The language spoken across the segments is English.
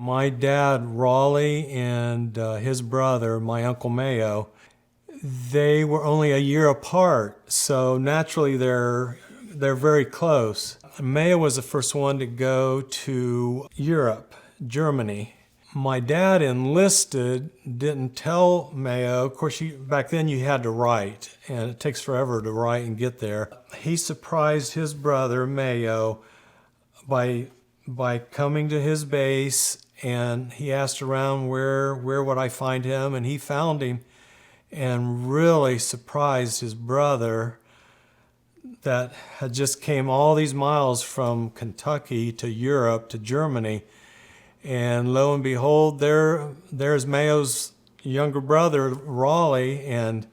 My dad, Raleigh, and his brother, my Uncle Mayo, they were only a year apart, so naturally they're very close. Mayo was the first one to go to Europe, Germany. My dad enlisted, didn't tell Mayo. Of course, back then you had to write, and it takes forever to write and get there. He surprised his brother, Mayo, by coming to his base, and he asked around where would I find him, and he found him and really surprised his brother that had just came all these miles from Kentucky to Europe to Germany. And lo and behold, there's Mayo's younger brother, Raleigh, and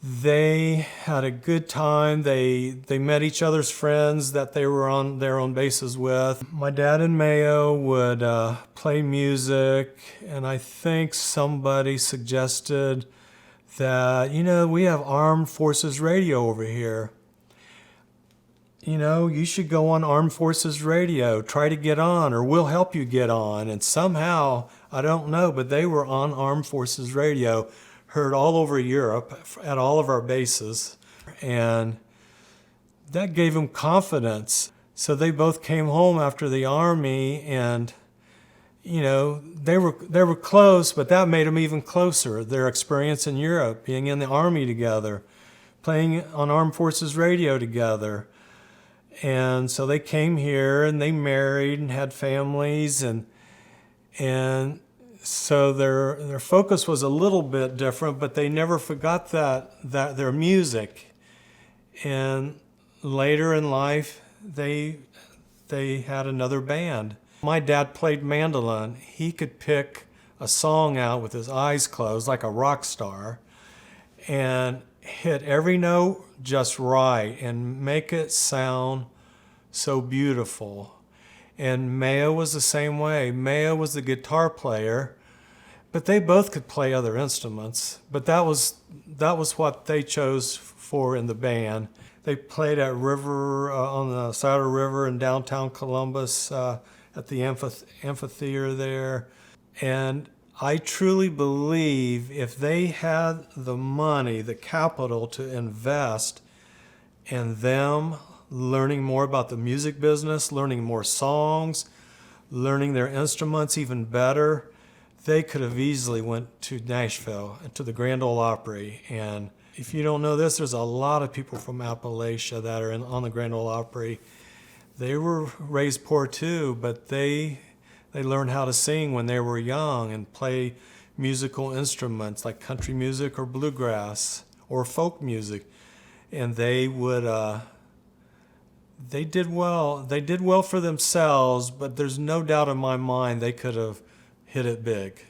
they had a good time. They met each other's friends that they were on their own bases with. My dad and Mayo would play music, and I think somebody suggested that, we have Armed Forces Radio over here. You should go on Armed Forces Radio, try to get on, or we'll help you get on. And somehow, I don't know, but they were on Armed Forces Radio, heard all over Europe at all of our bases. And that gave them confidence. So they both came home after the Army, and, they were close, but that made them even closer. Their experience in Europe, being in the Army together, playing on Armed Forces Radio together. And so they came here and they married and had families, and so their focus was a little bit different, but they never forgot that their music. And later in life, they had another band. My dad played mandolin. He could pick a song out with his eyes closed like a rock star and hit every note just right and make it sound so beautiful. And Mayo was the same way. Mayo was the guitar player, but they both could play other instruments. But that was what they chose for in the band. They played at River on the Saddle River in downtown Columbus at the amphitheater there. And I truly believe if they had the money, the capital to invest in them learning more about the music business, learning more songs, learning their instruments even better, they could have easily went to Nashville and to the Grand Ole Opry. And if you don't know this, there's a lot of people from Appalachia that are on the Grand Ole Opry. They were raised poor too, but they learned how to sing when they were young and play musical instruments like country music or bluegrass or folk music. And they did well. They did well for themselves, but there's no doubt in my mind they could have hit it big.